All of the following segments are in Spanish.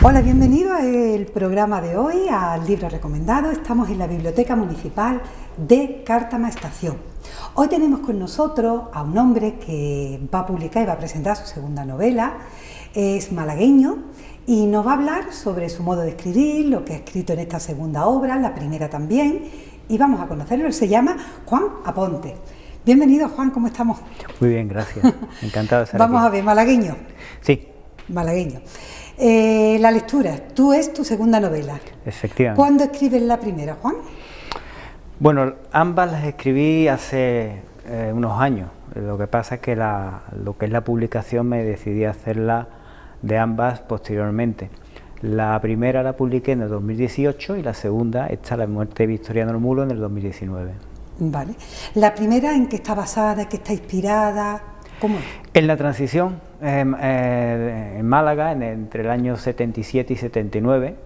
Hola, bienvenido al programa de hoy, al libro recomendado. Estamos en la Biblioteca Municipal de Cártama Estación. Hoy tenemos con nosotros a un hombre que va a publicar y va a presentar su segunda novela. Es malagueño y nos va a hablar sobre su modo de escribir, lo que ha escrito en esta segunda obra, la primera también, y vamos a conocerlo. Él se llama Juan Aponte. Bienvenido, Juan, ¿cómo estamos? Muy bien, gracias. Encantado de estar aquí. Vamos a ver, malagueño. Sí. Malagueño. La lectura, tú es tu segunda novela. Efectivamente. ¿Cuándo escribes la primera, Juan? Bueno, ambas las escribí hace unos años. Lo que pasa es que lo que es la publicación me decidí a hacerla de ambas posteriormente. La primera la publiqué en el 2018 y la segunda, esta, La muerte de Victoriano el Mulo, en el 2019. Vale. ¿La primera en qué está basada, en qué está inspirada? ¿Cómo es? En la transición, en Málaga, entre el año 77 y 79,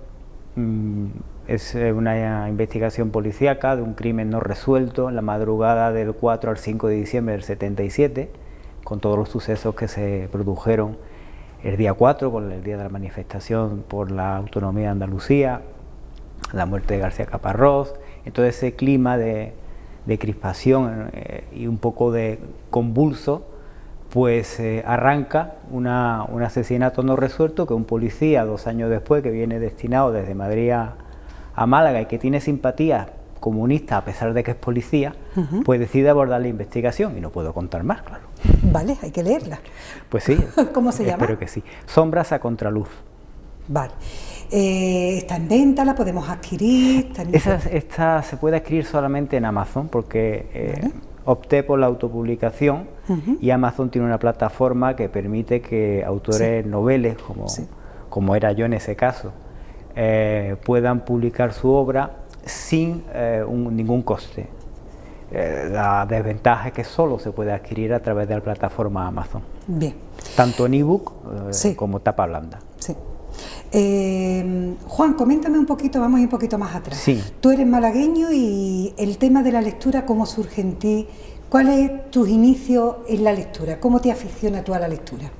es una investigación policíaca de un crimen no resuelto en la madrugada del 4 al 5 de diciembre del 77, con todos los sucesos que se produjeron el día 4, con el día de la manifestación por la autonomía de Andalucía, la muerte de García Caparrós, en todo ese clima de crispación y un poco de convulso, pues arranca un asesinato no resuelto que un policía 2 años después, que viene destinado desde Madrid a Málaga y que tiene simpatía comunista a pesar de que es policía, pues decide abordar la investigación y no puedo contar más, claro. Vale, hay que leerla. Pues sí. ¿Cómo se llama? Espero que sí. Sombras a contraluz. Vale. ¿Está en venta? ¿La podemos adquirir? Esta se puede adquirir solamente en Amazon porque vale. Opté por la autopublicación y Amazon tiene una plataforma que permite que autores noveles, como era yo en ese caso, puedan publicar su obra sin ningún coste. La desventaja es que solo se puede adquirir a través de la plataforma Amazon. Bien. Tanto en ebook como tapa blanda. Sí. Juan, coméntame un poquito, vamos a ir un poquito más atrás. Sí. Tú eres malagueño y el tema de la lectura, ¿cómo surge en ti? ¿Cuál es tus inicios en la lectura? ¿Cómo te aficiona tú a la lectura?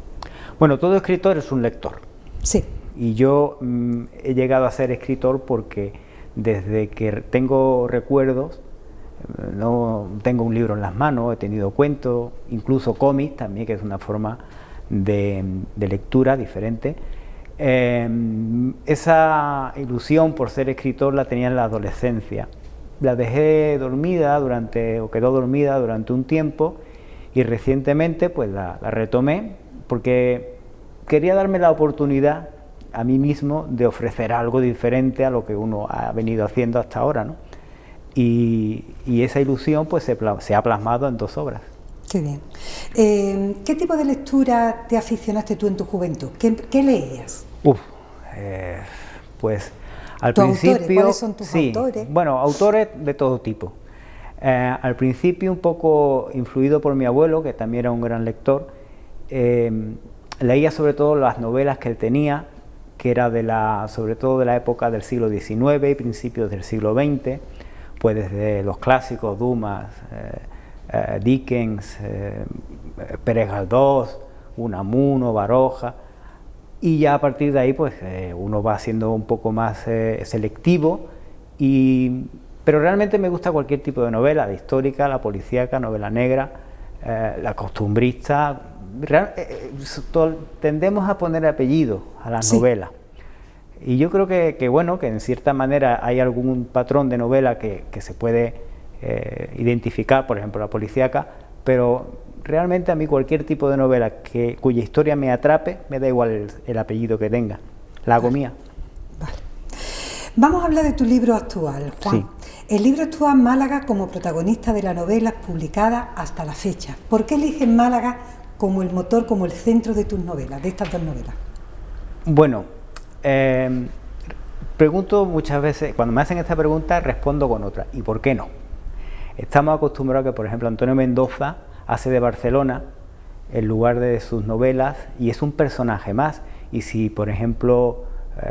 Bueno, todo escritor es un lector. Sí. Y yo he llegado a ser escritor porque desde que tengo recuerdos, no tengo un libro en las manos, he tenido cuentos, incluso cómics también, que es una forma de lectura diferente. Esa ilusión por ser escritor la tenía en la adolescencia. La dejé dormida quedó dormida durante un tiempo y recientemente pues la retomé porque quería darme la oportunidad a mí mismo de ofrecer algo diferente a lo que uno ha venido haciendo hasta ahora, ¿no? Y esa ilusión pues se ha plasmado en 2 obras. Qué bien. ¿Qué tipo de lectura te aficionaste tú en tu juventud? ¿Qué leías? Pues al principio... Autores? ¿Cuáles son tus autores? Bueno, autores de todo tipo. Al principio, un poco influido por mi abuelo, que también era un gran lector, leía sobre todo las novelas que él tenía, que era sobre todo de la época del siglo XIX y principios del siglo XX, pues desde los clásicos, Dumas, Dickens, Pérez Galdós, Unamuno, Baroja, y ya a partir de ahí pues uno va siendo un poco más selectivo, pero realmente me gusta cualquier tipo de novela, la histórica, la policíaca, novela negra, la costumbrista. Tendemos a poner apellido a las novelas, y yo creo que bueno, que en cierta manera hay algún patrón de novela que se puede identificar, por ejemplo la policíaca, pero realmente a mí cualquier tipo de novela cuya historia me atrape, me da igual el apellido que tenga, la hago mía. Vale. Vamos a hablar de tu libro actual, Juan. Sí. El libro actúa Málaga como protagonista de las novelas publicadas hasta la fecha. ¿Por qué eliges Málaga como el motor, como el centro de tus novelas, de estas 2 novelas? Bueno, pregunto muchas veces, cuando me hacen esta pregunta respondo con otra, ¿y por qué no? Estamos acostumbrados a que, por ejemplo, Antonio Mendoza hace de Barcelona el lugar de sus novelas y es un personaje más. Y si, por ejemplo,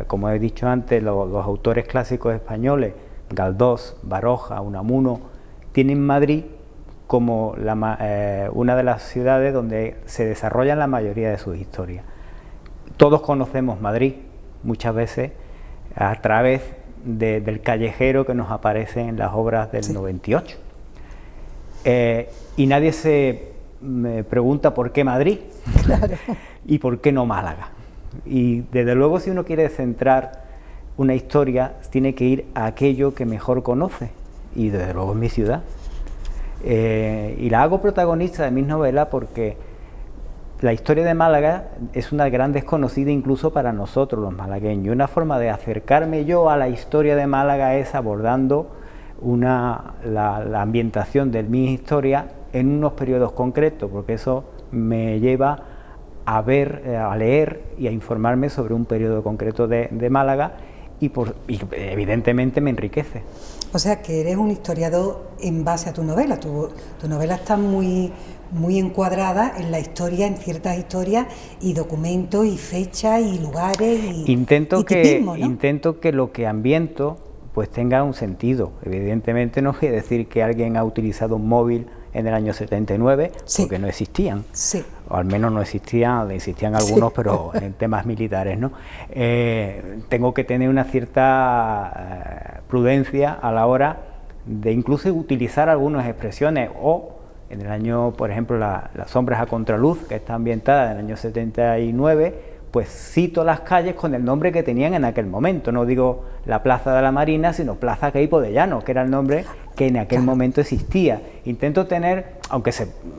como he dicho antes, los autores clásicos españoles, Galdós, Baroja, Unamuno, tienen Madrid como una de las ciudades donde se desarrollan la mayoría de sus historias. Todos conocemos Madrid, muchas veces a través del callejero que nos aparece en las obras del 98. Y nadie me pregunta por qué Madrid, claro, y por qué no Málaga. Y desde luego, si uno quiere centrar una historia, tiene que ir a aquello que mejor conoce, y desde luego es mi ciudad. Y la hago protagonista de mis novelas porque la historia de Málaga es una gran desconocida incluso para nosotros los malagueños. Una forma de acercarme yo a la historia de Málaga es abordando la ambientación de mi historia en unos periodos concretos, porque eso me lleva a ver, a leer y a informarme sobre un periodo concreto de Málaga y evidentemente me enriquece. O sea que eres un historiador en base a tu novela. Tu novela está muy encuadrada en la historia, en ciertas historias y documentos y fechas y lugares y tipismo, ¿no? Intento que lo que ambiento pues tenga un sentido. Evidentemente no quiere decir que alguien ha utilizado un móvil en el año 79, sí, porque no existían, sí, o al menos no existían algunos, sí, pero en temas militares, ¿no? Tengo que tener una cierta prudencia a la hora de incluso utilizar algunas expresiones, o en el año, por ejemplo, Las sombras a contraluz, que está ambientada en el año 79, pues cito las calles con el nombre que tenían en aquel momento. No digo la Plaza de la Marina, sino Plaza Queipo de Llano, que era el nombre que en aquel momento existía. Intento tener, aunque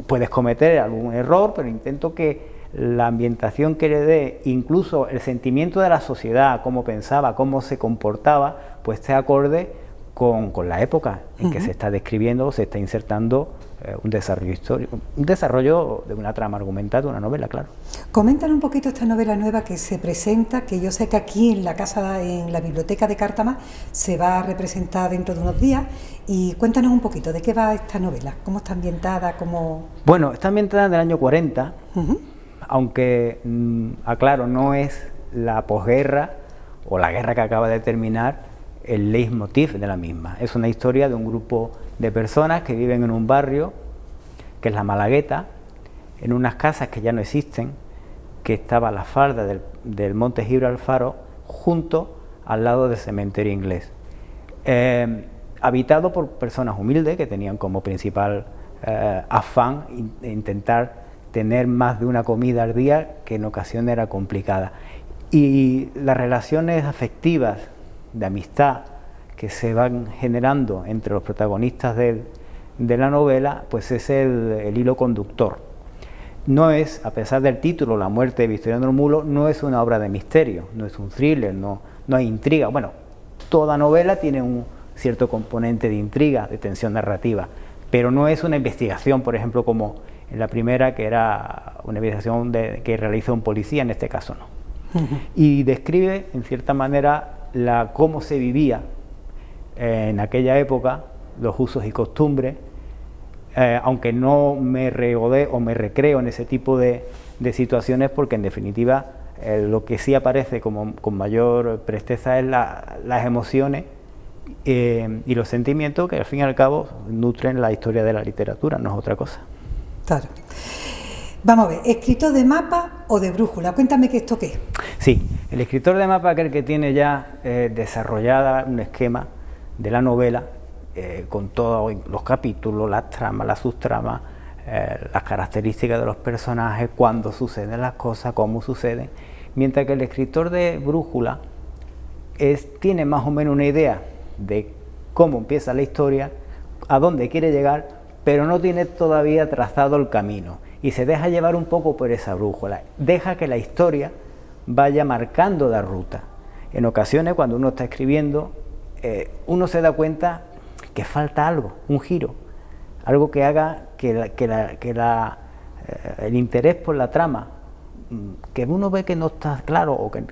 puedes cometer algún error, pero intento que la ambientación que le dé, incluso el sentimiento de la sociedad, cómo pensaba, cómo se comportaba, pues esté acorde con la época en que se está describiendo o se está insertando un desarrollo histórico, un desarrollo de una trama argumental de una novela, claro. Coméntanos un poquito esta novela nueva que se presenta, que yo sé que aquí en la biblioteca de Cártama se va a representar dentro de unos días, y cuéntanos un poquito de qué va esta novela, cómo está ambientada, cómo... Bueno, está ambientada en el año 40, aunque, aclaro, no es la posguerra o la guerra que acaba de terminar el leitmotiv de la misma. Es una historia de un grupo de personas que viven en un barrio que es la Malagueta, en unas casas que ya no existen, que estaba a la falda del monte Gibralfaro, junto al lado del cementerio inglés, habitado por personas humildes que tenían como principal afán intentar tener más de una comida al día, que en ocasiones era complicada, y las relaciones afectivas de amistad que se van generando entre los protagonistas de la novela, pues es el hilo conductor. No es, a pesar del título, La muerte de Victoriano del Mulo, no es una obra de misterio, no es un thriller, no hay intriga. Bueno, toda novela tiene un cierto componente de intriga, de tensión narrativa, pero no es una investigación, por ejemplo, como en la primera, que era una investigación que realiza un policía, en este caso no. Y describe, en cierta manera, cómo se vivía en aquella época, los usos y costumbres, aunque no me regodé o me recreo en ese tipo de situaciones, porque en definitiva lo que sí aparece con mayor presteza es las emociones y los sentimientos que al fin y al cabo nutren la historia de la literatura, no es otra cosa. Claro. Vamos a ver, ¿escritor de mapa o de brújula? Cuéntame qué esto qué es. Sí, el escritor de mapa es aquel que tiene ya desarrollada un esquema de la novela con todos los capítulos, las tramas, las subtramas, las características de los personajes, cuándo suceden las cosas, cómo suceden, mientras que el escritor de brújula tiene más o menos una idea de cómo empieza la historia, a dónde quiere llegar, pero no tiene todavía trazado el camino. Y se deja llevar un poco por esa brújula, deja que la historia vaya marcando la ruta. En ocasiones, cuando uno está escribiendo, uno se da cuenta que falta algo, un giro, algo que haga que el interés por la trama, que uno ve que no está claro o que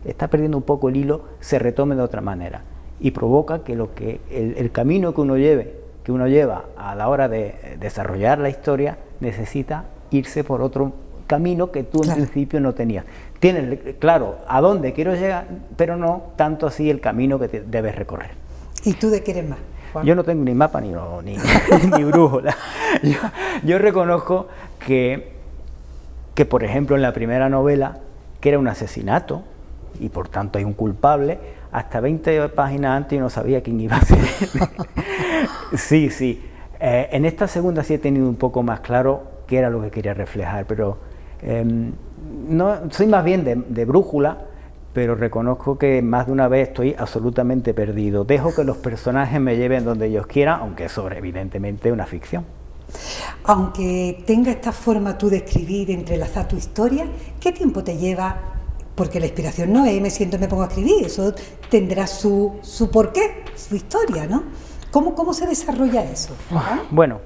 está perdiendo un poco el hilo, se retome de otra manera y provoca que el camino que uno lleva a la hora de desarrollar la historia necesita irse por otro camino que tú en principio no tenías. Tienes claro a dónde quiero llegar, pero no tanto así el camino que debes recorrer. ¿Y tú de qué eres más, Juan? Yo no tengo ni mapa ni brújula. Yo reconozco que, por ejemplo, en la primera novela, que era un asesinato, y por tanto hay un culpable, hasta 20 páginas antes yo no sabía quién iba a ser. Sí, sí. En esta segunda sí he tenido un poco más claro qué era lo que quería reflejar, pero no, soy más bien de brújula, pero reconozco que más de una vez estoy absolutamente perdido. Dejo que los personajes me lleven donde ellos quieran, aunque es sobre, evidentemente, una ficción. Aunque tenga esta forma tú de escribir, entrelazar tu historia, ¿qué tiempo te lleva? Porque la inspiración no es me siento y me pongo a escribir, eso tendrá su porqué, su historia, ¿no? ¿Cómo se desarrolla eso? Bueno,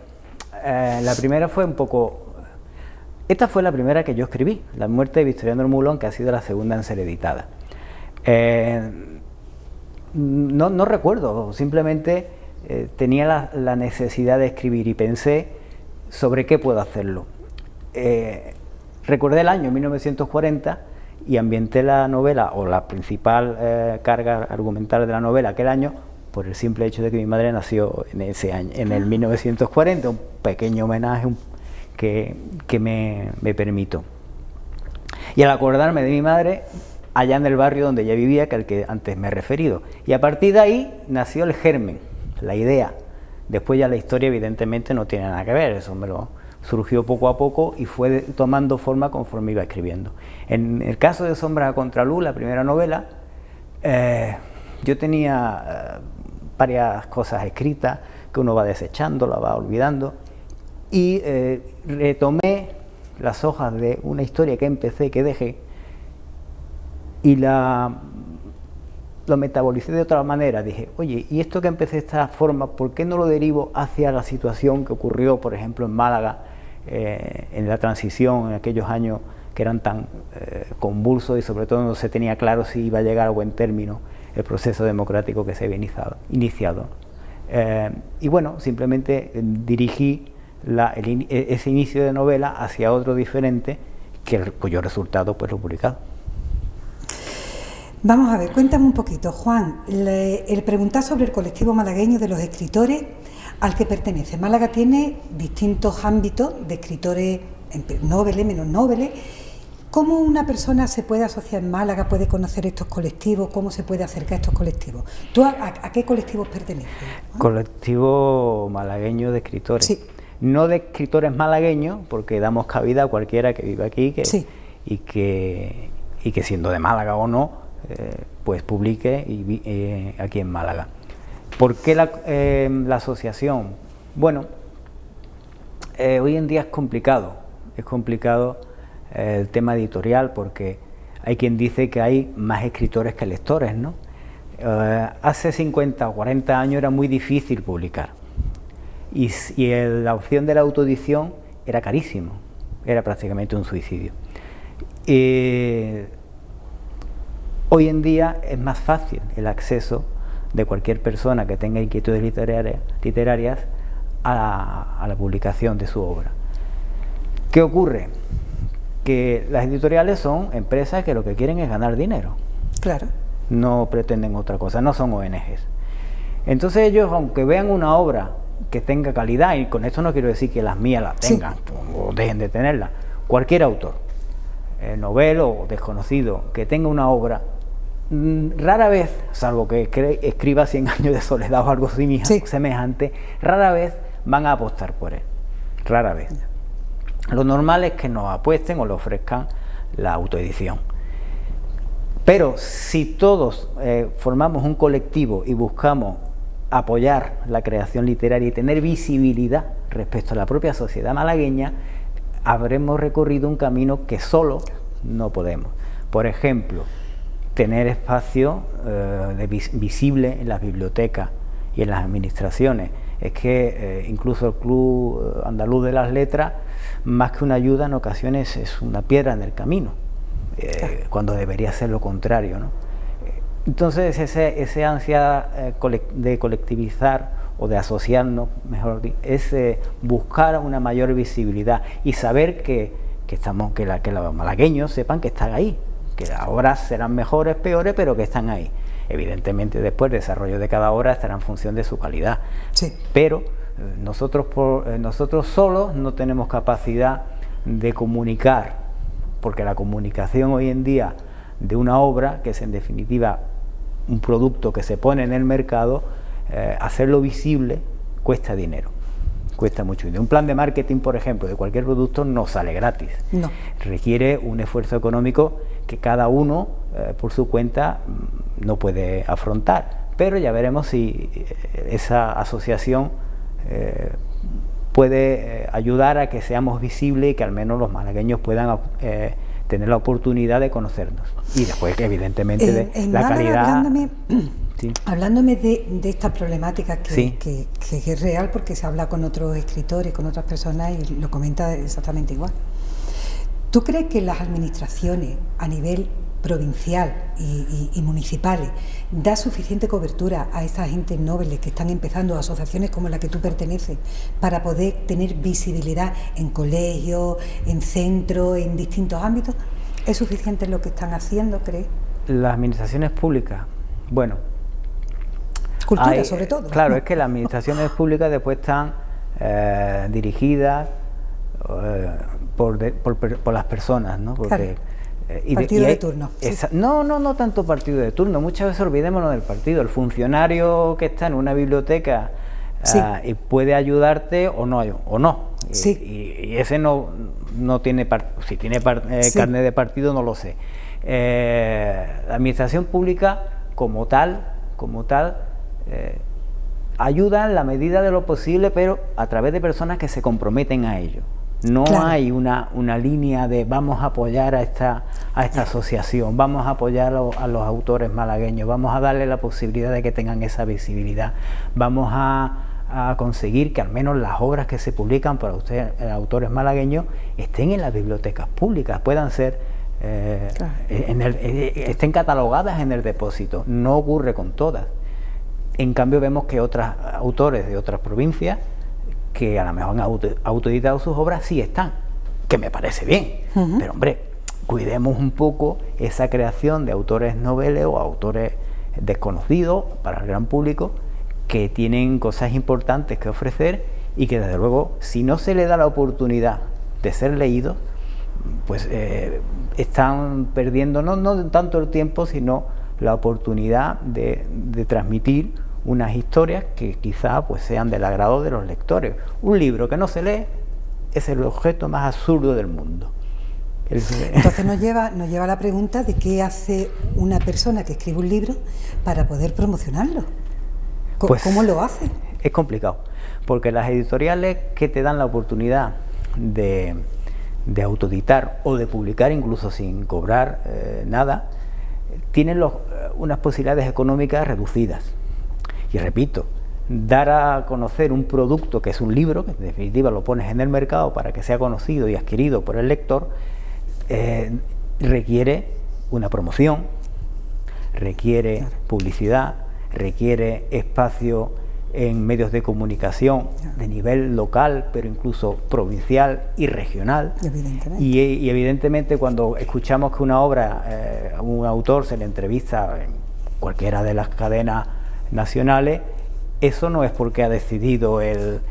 la primera fue un poco... Esta fue la primera que yo escribí, La muerte de Victoriano Moulón, que ha sido la segunda en ser editada. No recuerdo, simplemente tenía la necesidad de escribir y pensé sobre qué puedo hacerlo. Recordé el año 1940 y ambienté la novela, o la principal carga argumental de la novela aquel año, por el simple hecho de que mi madre nació en ese año, en el 1940, un pequeño homenaje que me permito. Y al acordarme de mi madre, allá en el barrio donde ella vivía, que al que antes me he referido, y a partir de ahí nació el germen, la idea. Después ya la historia evidentemente no tiene nada que ver, eso me lo surgió poco a poco y fue tomando forma conforme iba escribiendo. En el caso de Sombra a Contraluz, la primera novela, yo tenía varias cosas escritas que uno va desechando, la va olvidando, y retomé las hojas de una historia que empecé, que dejé, y lo metabolicé de otra manera. Dije, oye, y esto que empecé de esta forma, ¿por qué no lo derivo hacia la situación que ocurrió, por ejemplo, en Málaga, en la transición, en aquellos años que eran tan convulsos y sobre todo no se tenía claro si iba a llegar a buen término el proceso democrático que se había iniciado? Y bueno, simplemente dirigí ese inicio de novela hacia otro diferente, cuyo resultado pues lo he publicado. Vamos a ver, cuéntame un poquito, Juan, el preguntar sobre el colectivo malagueño de los escritores al que pertenece. Málaga tiene distintos ámbitos de escritores, noveles, menos noveles. ¿Cómo una persona se puede asociar en Málaga, puede conocer estos colectivos, cómo se puede acercar a estos colectivos? ¿Tú a qué colectivos perteneces? Colectivo malagueño de escritores. Sí. No de escritores malagueños, porque damos cabida a cualquiera que vive aquí sí. y que siendo de Málaga o no, pues publique aquí en Málaga. ¿Por qué la asociación? Bueno, hoy en día es complicado el tema editorial, porque hay quien dice que hay más escritores que lectores, ¿no? Hace 50 o 40 años era muy difícil publicar y la opción de la autoedición era carísimo, era prácticamente un suicidio. Hoy en día es más fácil el acceso de cualquier persona que tenga inquietudes literarias a la publicación de su obra. ¿Qué ocurre? Que las editoriales son empresas que lo que quieren es ganar dinero. Claro. No pretenden otra cosa, no son ONGs. Entonces ellos, aunque vean una obra que tenga calidad, y con esto no quiero decir que las mías la tengan, sí, o dejen de tenerla, cualquier autor, novelo o desconocido, que tenga una obra, rara vez, salvo que escriba 100 años de soledad o algo semejante, rara vez van a apostar por él, rara vez. Lo normal es que nos apuesten o le ofrezcan la autoedición. Pero si todos formamos un colectivo y buscamos apoyar la creación literaria y tener visibilidad respecto a la propia sociedad malagueña, habremos recorrido un camino que solo no podemos. Por ejemplo, tener espacio visible en las bibliotecas y en las administraciones. Es que incluso el Club Andaluz de las Letras, más que una ayuda, en ocasiones es una piedra en el camino, cuando debería ser lo contrario, ¿no? Entonces ese ansia de colectivizar o de asociarnos, mejor dicho, es buscar una mayor visibilidad y saber que los malagueños sepan que están ahí, que las obras serán mejores, peores, pero que están ahí. Evidentemente después el desarrollo de cada obra estará en función de su calidad, sí, pero nosotros solos no tenemos capacidad de comunicar, porque la comunicación hoy en día de una obra, que es en definitiva un producto que se pone en el mercado, hacerlo visible cuesta dinero. Cuesta mucho dinero. Un plan de marketing, por ejemplo, de cualquier producto no sale gratis. No. Requiere un esfuerzo económico que cada uno, por su cuenta, no puede afrontar. Pero ya veremos si esa asociación puede ayudar a que seamos visibles y que al menos los malagueños puedan tener la oportunidad de conocernos. Y después, que evidentemente, en la Málaga, calidad... Hablándome de estas problemáticas Sí. que es real, porque se habla con otros escritores, con otras personas y lo comenta exactamente igual. ¿Tú crees que las administraciones a nivel provincial y municipales da suficiente cobertura a esa gente nobles que están empezando, a asociaciones como la que tú perteneces, para poder tener visibilidad en colegios, en centros, en distintos ámbitos? ¿Es suficiente lo que están haciendo, crees? Las administraciones públicas, bueno... Cultura, sobre todo. Claro, es que las administraciones públicas después están dirigidas por las personas, ¿no? Porque, claro. Partido de turno. Sí. No tanto partido de turno. Muchas veces olvidémonos del partido. El funcionario que está en una biblioteca sí. Y puede ayudarte o no. Sí. Y ese no tiene si tiene sí. carnet de partido, no lo sé. La administración pública como tal ayuda en la medida de lo posible, pero a través de personas que se comprometen a ello. No claro. hay una línea de vamos a apoyar a esta asociación, vamos a apoyar a los autores malagueños, vamos a darle la posibilidad de que tengan esa visibilidad, vamos a conseguir que al menos las obras que se publican por autores malagueños estén en las bibliotecas públicas, puedan ser claro. Estén catalogadas en el depósito. No ocurre con todas. En cambio vemos que otros autores de otras provincias que a lo mejor han autoeditado sus obras sí están, que me parece bien, pero hombre, cuidemos un poco esa creación de autores noveles o autores desconocidos para el gran público que tienen cosas importantes que ofrecer y que desde luego si no se le da la oportunidad de ser leídos, pues están perdiendo no tanto el tiempo, sino la oportunidad de transmitir unas historias que quizá pues sean del agrado de los lectores. Un libro que no se lee es el objeto más absurdo del mundo. Entonces nos lleva a la pregunta de qué hace una persona que escribe un libro para poder promocionarlo. Pues, ¿cómo lo hace? Es complicado, porque las editoriales que te dan la oportunidad de autoeditar o de publicar incluso sin cobrar nada, tienen unas posibilidades económicas reducidas. Y repito, dar a conocer un producto que es un libro, que en definitiva lo pones en el mercado para que sea conocido y adquirido por el lector, requiere una promoción, requiere publicidad, requiere espacio en medios de comunicación de nivel local, pero incluso provincial y regional. Y evidentemente cuando escuchamos que una obra, a un autor se le entrevista en cualquiera de las cadenas nacionales, eso no es porque ha decidido el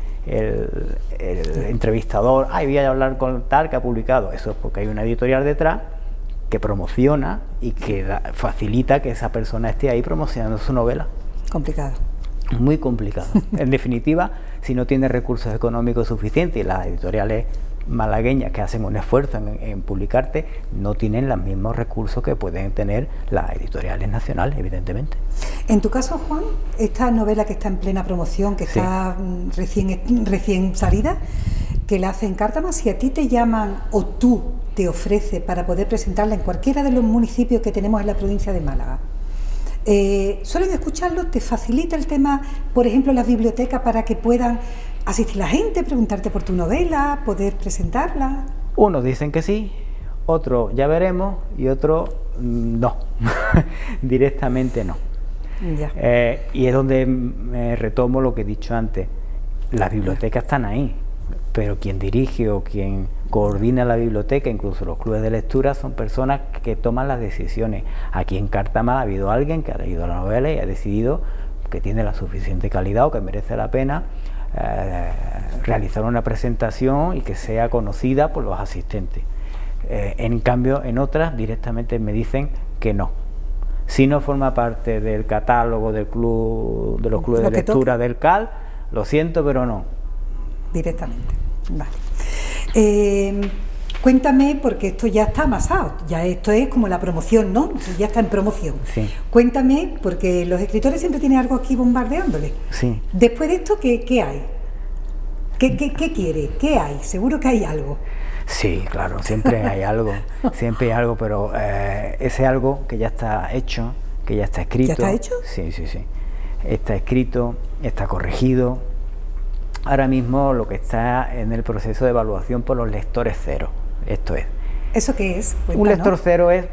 entrevistador, voy a hablar con tal que ha publicado, eso es porque hay una editorial detrás que promociona y que facilita que esa persona esté ahí promocionando su novela. Complicado. Muy complicado. En definitiva, si no tiene recursos económicos suficientes y las editoriales malagueñas que hacen un esfuerzo en publicarte no tienen los mismos recursos que pueden tener las editoriales nacionales, evidentemente. En tu caso, Juan, esta novela que está en plena promoción, que sí. está recién salida, que la hace en Cártama, si a ti te llaman o tú te ofreces para poder presentarla en cualquiera de los municipios que tenemos en la provincia de Málaga, ¿suelen escucharlo? ¿Te facilita el tema, por ejemplo, las bibliotecas para que puedan asistir la gente, preguntarte por tu novela, poder presentarla? Unos dicen que sí, otros ya veremos y otros no, directamente no. Ya. Y es donde me retomo lo que he dicho antes, las bibliotecas están ahí, pero quien dirige o quien coordina la biblioteca, incluso los clubes de lectura, son personas que toman las decisiones. Aquí en Cártama ha habido alguien que ha leído la novela y ha decidido que tiene la suficiente calidad o que merece la pena realizar una presentación y que sea conocida por los asistentes. En cambio, en otras directamente me dicen que no. Si no forma parte del catálogo del club, de los clubes de lectura del CAL, lo siento, pero no. Directamente. Vale. Cuéntame, porque esto ya está amasado, ya esto es como la promoción, ¿no? Ya está en promoción. Sí. Cuéntame, porque los escritores siempre tienen algo aquí bombardeándole. Sí. Después de esto, ¿qué hay? ¿Qué quiere? ¿Qué hay? Seguro que hay algo. Sí, claro, siempre hay algo, pero ese algo que ya está hecho, que ya está escrito. ¿Ya está hecho? Sí. Está escrito, está corregido. Ahora mismo lo que está en el proceso de evaluación por los lectores cero. Esto es. ¿Eso qué es? Cuéntanos. Un lector cero es,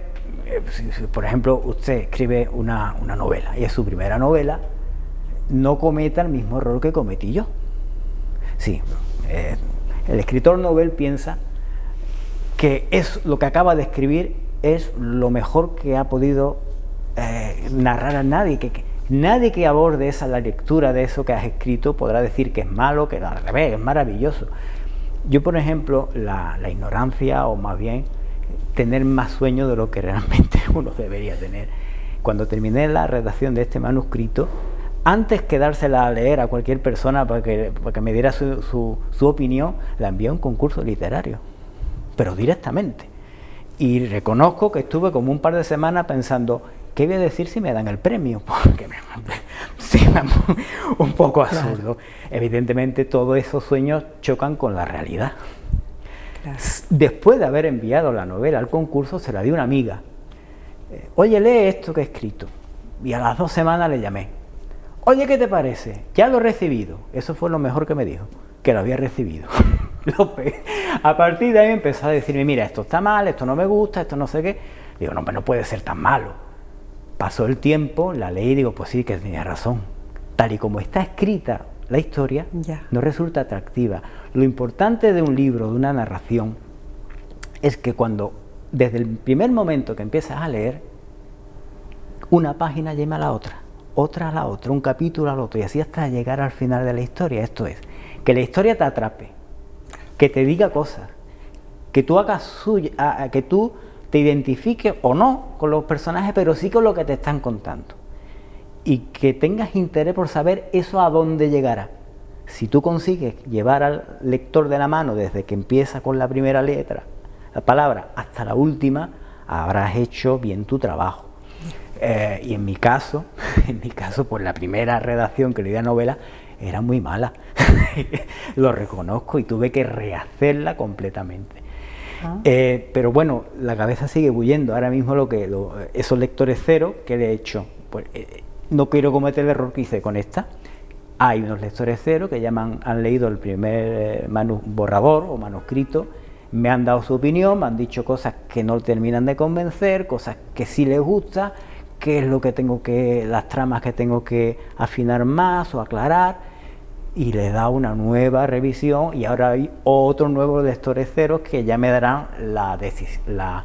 por ejemplo, usted escribe una novela y es su primera novela, no cometa el mismo error que cometí yo. Sí, el escritor novel piensa que es lo que acaba de escribir es lo mejor que ha podido narrar a nadie, que nadie que aborde la lectura de eso que has escrito podrá decir que es malo, que no, al revés, es maravilloso. Yo, por ejemplo, la ignorancia, o más bien tener más sueño de lo que realmente uno debería tener. Cuando terminé la redacción de este manuscrito, antes que dársela a leer a cualquier persona para que me diera su opinión, la envié a un concurso literario, pero directamente. Y reconozco que estuve como un par de semanas pensando, ¿qué voy a decir si me dan el premio? Porque sí, un poco absurdo. Claro. Evidentemente todos esos sueños chocan con la realidad. Claro. Después de haber enviado la novela al concurso, se la di a una amiga. Oye, lee esto que he escrito. Y a las 2 semanas le llamé. Oye, ¿qué te parece? Ya lo he recibido. Eso fue lo mejor que me dijo, que lo había recibido. A partir de ahí empezó a decirme, mira, esto está mal, esto no me gusta, esto no sé qué. Digo, no, pero no puede ser tan malo. Pasó el tiempo, la leí y digo, pues sí, que tenía razón. Tal y como está escrita la historia, no resulta atractiva. Lo importante de un libro, de una narración, es que cuando, desde el primer momento que empiezas a leer, una página llama a la otra, otra a la otra, un capítulo al otro, y así hasta llegar al final de la historia. Esto es, que la historia te atrape, que te diga cosas, que tú hagas suya, que tú te identifiques o no con los personajes, pero sí con lo que te están contando, y que tengas interés por saber eso a dónde llegará. Si tú consigues llevar al lector de la mano desde que empieza con la primera letra, la palabra, hasta la última, habrás hecho bien tu trabajo. Y en mi caso, pues la primera redacción que leí de novela era muy mala. Lo reconozco y tuve que rehacerla completamente. Pero bueno, la cabeza sigue bullendo. Ahora mismo esos lectores cero que le he hecho, pues, no quiero cometer el error que hice con esta. Hay unos lectores cero que ya han leído el primer borrador o manuscrito, me han dado su opinión, me han dicho cosas que no terminan de convencer, cosas que sí les gusta, qué es lo que las tramas que tengo que afinar más o aclarar, y le da una nueva revisión, y ahora hay otros nuevos lectores ceros que ya me darán la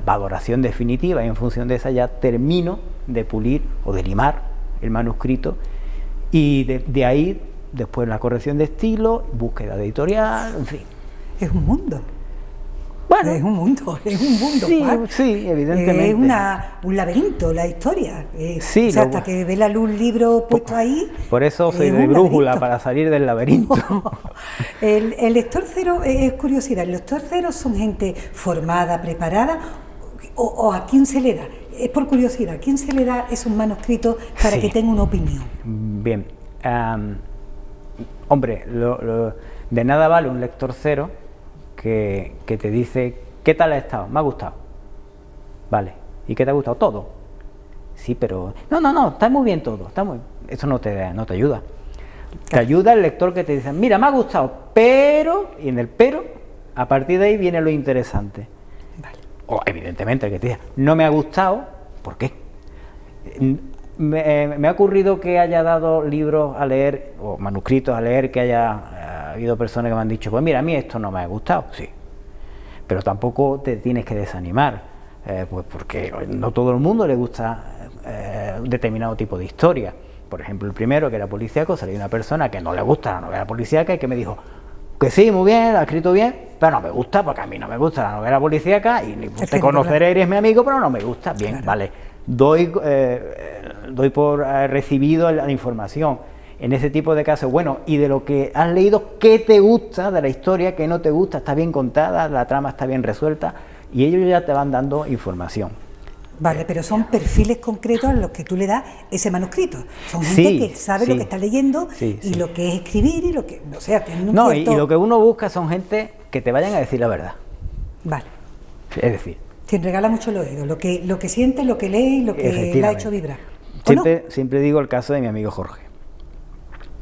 valoración definitiva, y en función de esa ya termino de pulir o de limar el manuscrito, y de ahí después la corrección de estilo, búsqueda de editorial, en fin. Es un mundo. Bueno, es un mundo, sí, Juan. Sí, evidentemente. Es un laberinto la historia. Sí, hasta que ve la luz un libro puesto ahí. Por eso soy de brújula, para salir del laberinto. El lector cero es curiosidad. ¿El lector cero son gente formada, preparada? ¿O a quién se le da? Es por curiosidad. ¿A quién se le da esos manuscritos para que tenga una opinión? Bien. Hombre, de nada vale un lector cero que te dice, ¿qué tal ha estado? Me ha gustado. Vale. ¿Y qué te ha gustado? Todo. Sí, pero... No, está muy bien todo. Eso no te ayuda. Te ayuda el lector que te dice, mira, me ha gustado, pero... Y en el pero, a partir de ahí viene lo interesante. Vale. O evidentemente el que te dice, no me ha gustado, ¿por qué? Me ha ocurrido que haya dado libros a leer, o manuscritos a leer, que haya habido personas que me han dicho, pues mira, a mí esto no me ha gustado, sí, pero tampoco te tienes que desanimar, pues porque no todo el mundo le gusta un determinado tipo de historia. Por ejemplo, el primero, que era policíaco, salió una persona que no le gusta la novela policíaca y que me dijo, que sí, muy bien, lo ha escrito bien, pero no me gusta, porque a mí no me gusta la novela policíaca y te conoceré, eres mi amigo, pero no me gusta. Bien, claro. Vale, doy por recibido la información. En ese tipo de casos, bueno, y de lo que has leído, ¿qué te gusta de la historia? ¿Qué no te gusta? ¿Está bien contada? ¿La trama está bien resuelta? Y ellos ya te van dando información. Vale, pero son perfiles concretos a los que tú le das ese manuscrito. Son gente que sabe lo que está leyendo y lo que es escribir y lo que... O sea, tienen un cierto... y lo que uno busca son gente que te vayan a decir la verdad. Vale. Es decir... Quien regala mucho el oído, lo que siente, lo que lee y lo que le ha hecho vibrar. Siempre digo el caso de mi amigo Jorge.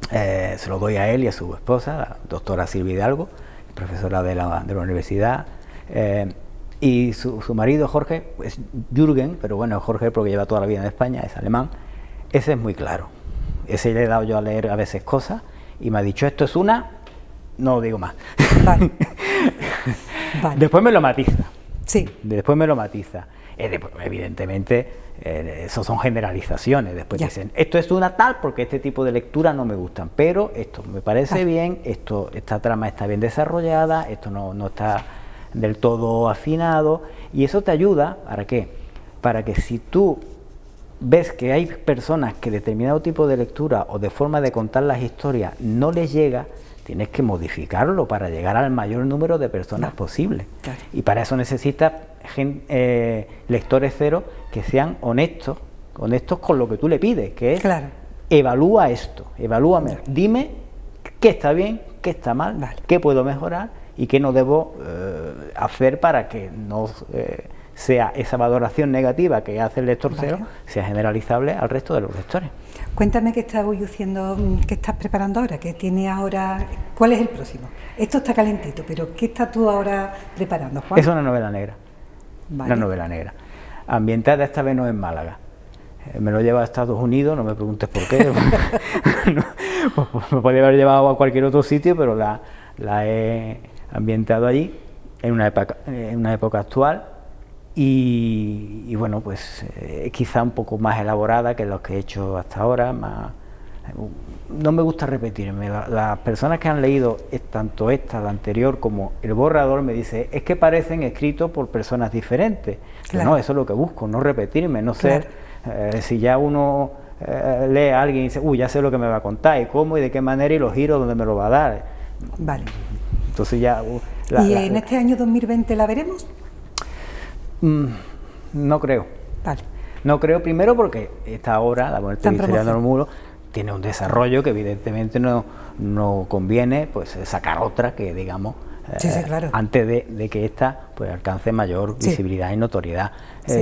Se lo doy a él y a su esposa, la doctora Silvia Hidalgo, profesora de la universidad, y su marido Jorge es Jürgen, pero bueno, Jorge porque lleva toda la vida en España, es alemán. Ese es muy claro. Ese le he dado yo a leer a veces cosas y me ha dicho, esto es una, no lo digo más. Vale. Vale. Después me lo matiza. Sí. Después me lo matiza. Evidentemente, eso son generalizaciones. Después dicen, esto es una tal porque este tipo de lectura no me gustan, pero esto me parece bien, esta trama está bien desarrollada, esto no está del todo afinado, y eso te ayuda, ¿para qué? Para que si tú ves que hay personas que determinado tipo de lectura o de forma de contar las historias no les llega, tienes que modificarlo para llegar al mayor número de personas posible. Claro. Y para eso necesitas lectores cero que sean honestos con lo que tú le pides, que es evalúa esto, evalúame, dime qué está bien, qué está mal, qué puedo mejorar y qué no debo hacer para que no sea esa valoración negativa que hace el lector cero, sea generalizable al resto de los lectores. Cuéntame qué estás haciendo, qué estás preparando ahora, qué tienes ahora, cuál es el próximo. Esto está calentito, pero ¿qué estás tú ahora preparando, Juan? Es una novela negra, una novela negra, ambientada esta vez no en Málaga. Me lo lleva a Estados Unidos, no me preguntes por qué. Me podría haber llevado a cualquier otro sitio, pero la he ambientado allí, en una época actual. Y bueno, pues quizá un poco más elaborada que los que he hecho hasta ahora, no me gusta repetirme. Las personas que han leído tanto la anterior como el borrador me dicen, es que parecen escritos por personas diferentes. Claro. No, eso es lo que busco, no repetirme, no ser, si ya uno lee a alguien y dice, ya sé lo que me va a contar, y cómo, y de qué manera, y los giros donde me lo va a dar. Vale. Entonces ya... ¿Y en este año 2020 la veremos? No creo. Vale. No creo, primero porque esta obra, La muerte de Victoriano Muro, tiene un desarrollo que evidentemente no conviene pues sacar otra que digamos antes de que esta pues alcance mayor visibilidad y notoriedad.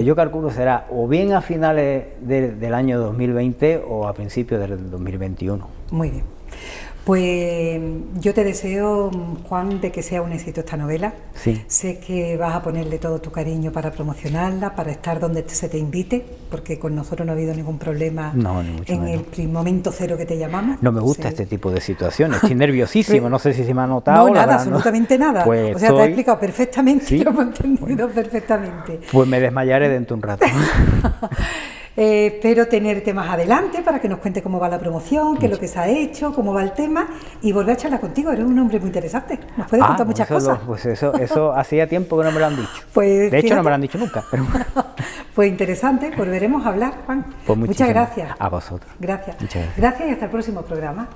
Yo calculo será o bien a finales del año 2020 o a principios del 2021. Muy bien. Pues yo te deseo, Juan, de que sea un éxito esta novela. Sí. Sé que vas a ponerle todo tu cariño para promocionarla, para estar donde se te invite, porque con nosotros no ha habido ningún problema en el momento cero que te llamamos. No me gusta este tipo de situaciones, estoy nerviosísimo, no sé si se me ha notado. No, nada, absolutamente nada. Pues o sea, te he explicado perfectamente, lo he entendido perfectamente. Pues me desmayaré dentro de un rato. Espero tenerte más adelante para que nos cuente cómo va la promoción, qué es lo que se ha hecho, cómo va el tema y volver a charlar contigo. Eres un hombre muy interesante, nos puedes contar muchas cosas. Pues eso hacía tiempo que no me lo han dicho. Pues, de hecho, no me lo han dicho nunca. Pero... Pues interesante, volveremos a hablar, Juan. Pues muchas gracias. A vosotros. Gracias. Muchas gracias y hasta el próximo programa.